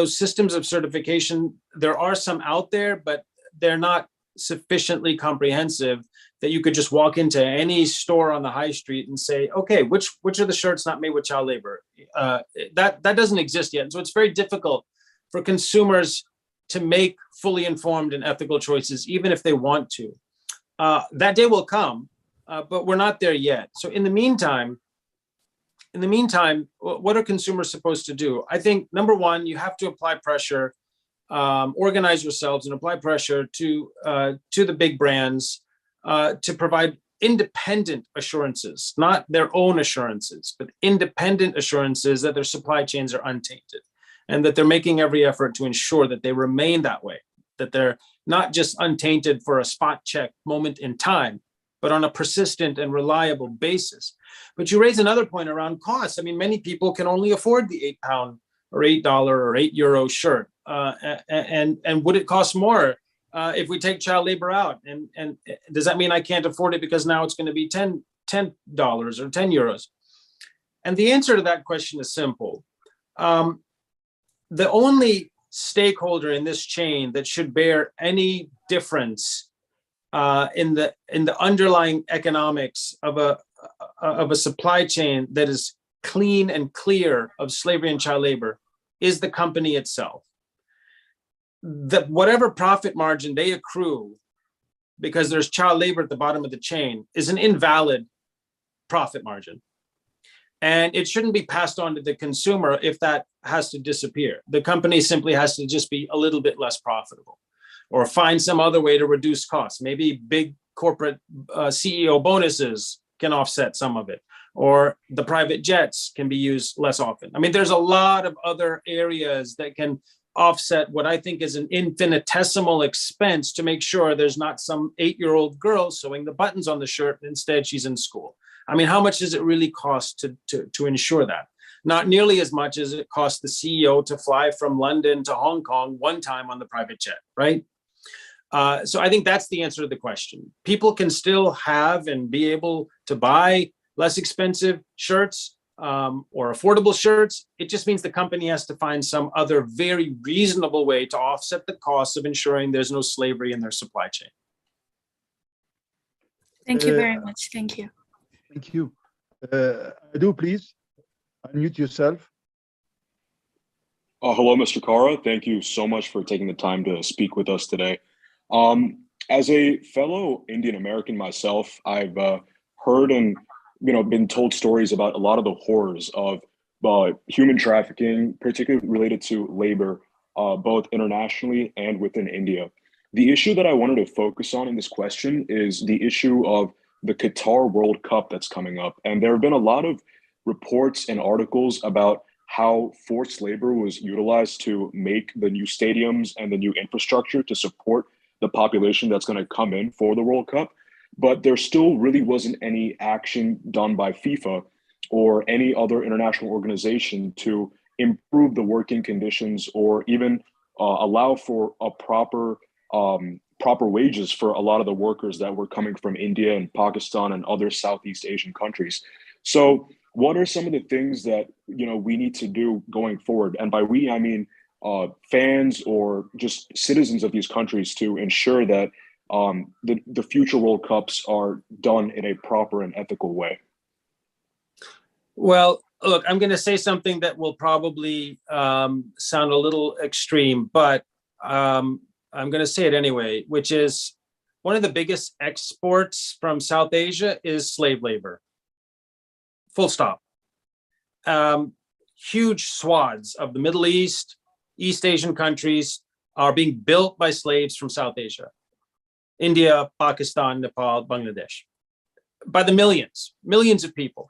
systems of certification, there are some out there, but they're not sufficiently comprehensive that you could just walk into any store on the high street and say, okay, which are the shirts not made with child labor? That doesn't exist yet. And so it's very difficult for consumers to make fully informed and ethical choices, even if they want to. That day will come, but we're not there yet. So in the meantime, what are consumers supposed to do? I think, number one, you have to apply pressure, organize yourselves and apply pressure to the big brands to provide independent assurances, not their own assurances, but independent assurances that their supply chains are untainted and that they're making every effort to ensure that they remain that way, that they're not just untainted for a spot check moment in time, but on a persistent and reliable basis. But you raise another point around costs. I mean, many people can only afford the £8 or $8 or €8 shirt. And would it cost more if we take child labor out? And does that mean I can't afford it because now it's going to be $10 or €10? And the answer to that question is simple. The only stakeholder in this chain that should bear any difference in the underlying economics of a supply chain that is clean and clear of slavery and child labor is the company itself. That whatever profit margin they accrue because there's child labor at the bottom of the chain is an invalid profit margin. And it shouldn't be passed on to the consumer if that has to disappear. The company simply has to just be a little bit less profitable or find some other way to reduce costs. Maybe big corporate CEO bonuses can offset some of it, or the private jets can be used less often. I mean, there's a lot of other areas that can offset what I think is an infinitesimal expense to make sure there's not some 8-year-old girl sewing the buttons on the shirt, and instead she's in school. I mean, how much does it really cost to ensure that? Not nearly as much as it costs the CEO to fly from London to Hong Kong one time on the private jet, right? So I think that's the answer to the question. People can still have and be able to buy less expensive shirts or affordable shirts. It just means the company has to find some other very reasonable way to offset the costs of ensuring there's no slavery in their supply chain. Thank you very much. Thank you. Thank you. Adu, please unmute yourself. Hello, Mr. Kara. Thank you so much for taking the time to speak with us today. As a fellow Indian American myself, I've heard and been told stories about a lot of the horrors of human trafficking, particularly related to labor, both internationally and within India. The issue that I wanted to focus on in this question is the issue of the Qatar World Cup that's coming up. And there have been a lot of reports and articles about how forced labor was utilized to make the new stadiums and the new infrastructure to support the population that's going to come in for the World Cup. But there still really wasn't any action done by FIFA or any other international organization to improve the working conditions or even allow for a proper wages for a lot of the workers that were coming from India and Pakistan and other Southeast Asian countries. So what are some of the things that we need to do going forward? And by we, I mean fans or just citizens of these countries to ensure that the future World Cups are done in a proper and ethical way. Well, look, I'm going to say something that will probably sound a little extreme, but I'm going to say it anyway, which is one of the biggest exports from South Asia is slave labor. Full stop. Huge swaths of the Middle East, East Asian countries are being built by slaves from South Asia. India, Pakistan, Nepal, Bangladesh, by the millions of people.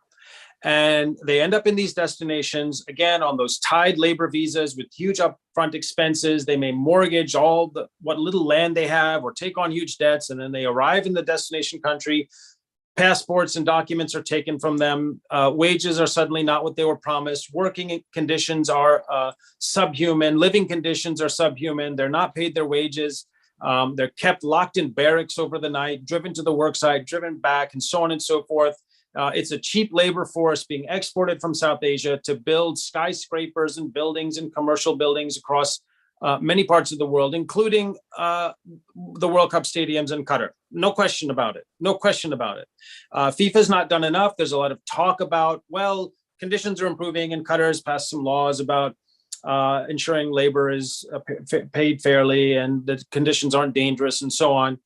And they end up in these destinations, again, on those tied labor visas with huge upfront expenses. They may mortgage what little land they have or take on huge debts. And then they arrive in the destination country. Passports and documents are taken from them. Wages are suddenly not what they were promised. Working conditions are subhuman. Living conditions are subhuman. They're not paid their wages. They're kept locked in barracks over the night, driven to the work site, driven back, and so on and so forth. It's a cheap labor force being exported from South Asia to build skyscrapers and buildings and commercial buildings across many parts of the world, including the World Cup stadiums in Qatar. No question about it. No question about it. FIFA's not done enough. There's a lot of talk about, well, conditions are improving, and Qatar has passed some laws about ensuring labor is paid fairly and the conditions aren't dangerous and so on.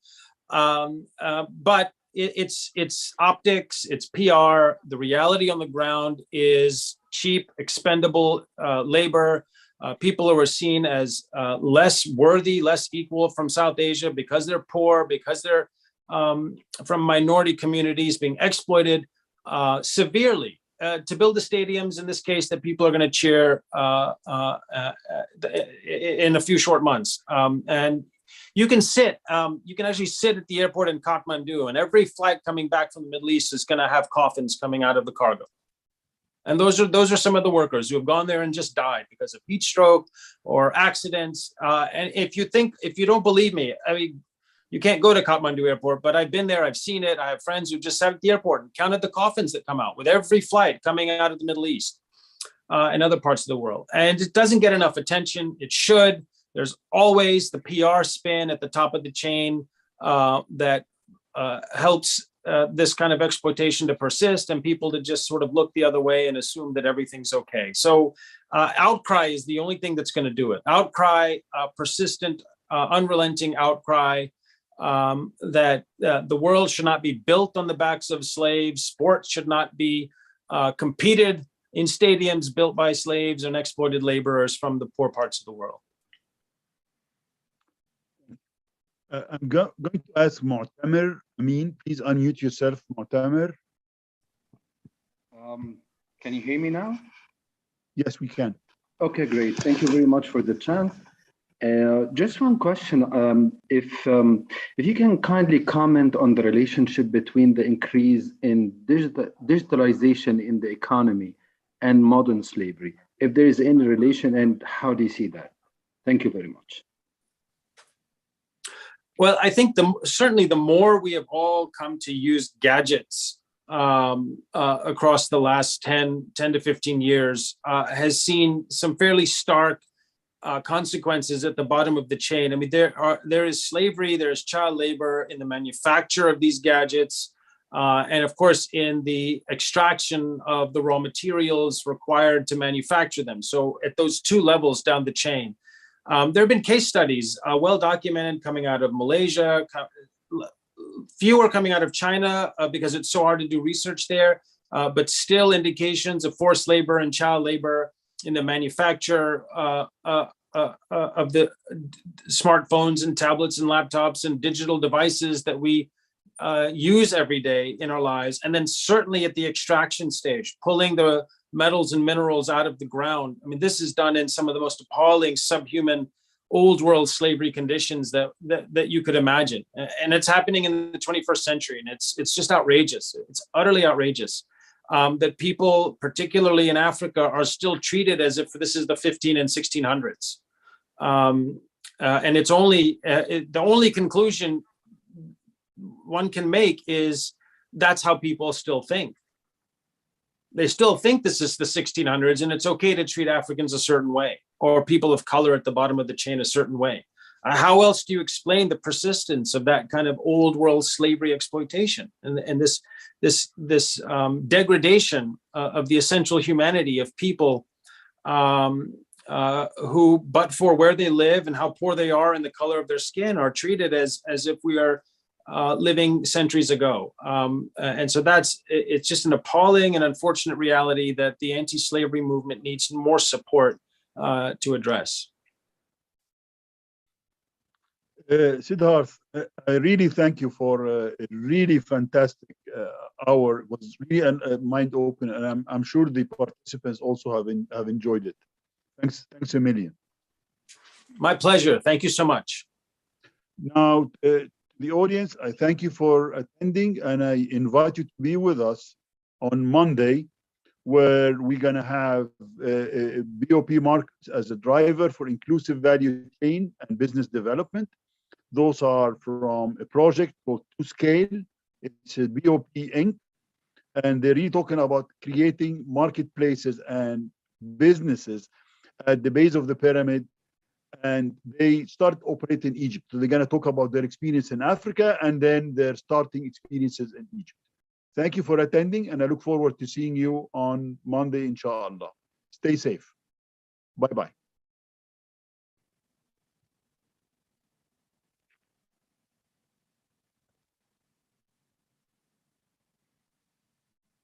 But it's optics, it's PR. The reality on the ground is cheap, expendable labor. People who are seen as less worthy, less equal from South Asia because they're poor, because they're from minority communities being exploited severely to build the stadiums, in this case, that people are going to cheer in a few short months. And you can actually sit at the airport in Kathmandu, and every flight coming back from the Middle East is going to have coffins coming out of the cargo. And those are some of the workers who have gone there and just died because of heat stroke or accidents. And if you don't believe me, I mean, you can't go to Kathmandu airport, but I've been there, I've seen it. I have friends who just sat at the airport and counted the coffins that come out with every flight coming out of the Middle East and other parts of the world. And it doesn't get enough attention. It should. There's always the PR spin at the top of the chain that helps this kind of exploitation to persist and people to just sort of look the other way and assume that everything's okay. So outcry is the only thing that's going to do it. Outcry, persistent, unrelenting outcry that the world should not be built on the backs of slaves. Sports should not be competed in stadiums built by slaves and exploited laborers from the poor parts of the world. I'm going to ask Mu'tamir Amin. Please unmute yourself, Mu'tamir. Can you hear me now? Yes, we can. Okay, great. Thank you very much for the chance. Just one question. If you can kindly comment on the relationship between the increase in digitalization in the economy and modern slavery, if there is any relation, and how do you see that? Thank you very much. Well, I think certainly the more we have all come to use gadgets across the last 10 to 15 years has seen some fairly stark consequences at the bottom of the chain. I mean, there is slavery, there is child labor in the manufacture of these gadgets, and of course in the extraction of the raw materials required to manufacture them. So at those two levels down the chain, there have been case studies, well documented, coming out of Malaysia, fewer coming out of China because it's so hard to do research there, but still indications of forced labor and child labor in the manufacture of the smartphones and tablets and laptops and digital devices that we use every day in our lives. And then certainly at the extraction stage, pulling the metals and minerals out of the ground. I mean, this is done in some of the most appalling, subhuman, old world slavery conditions that you could imagine. And it's happening in the 21st century. And it's just outrageous. It's utterly outrageous that people, particularly in Africa, are still treated as if this is the 15 and 1600s. And it's only, the only conclusion one can make is that's how people still think. They still think this is the 1600s and it's okay to treat Africans a certain way or people of color at the bottom of the chain a certain way. How else do you explain the persistence of that kind of old world slavery exploitation and this degradation of the essential humanity of people who, but for where they live and how poor they are and the color of their skin, are treated as if we are living centuries ago. And so it's just an appalling and unfortunate reality that the anti-slavery movement needs more support to address. Siddharth, I really thank you for a really fantastic hour. It was really a mind opener, and I'm sure the participants also have enjoyed it. Thanks a million. My pleasure. Thank you so much. Now, the audience, I thank you for attending, and I invite you to be with us on Monday, where we're going to have BOP Markets as a driver for inclusive value chain and business development. Those are from a project called To Scale. It's a BOP Inc. And they're really talking about creating marketplaces and businesses at the base of the pyramid. And they start operating in Egypt. So they're going to talk about their experience in Africa and then their starting experiences in Egypt. Thank you for attending, and I look forward to seeing you on Monday, inshallah. Stay safe. Bye-bye.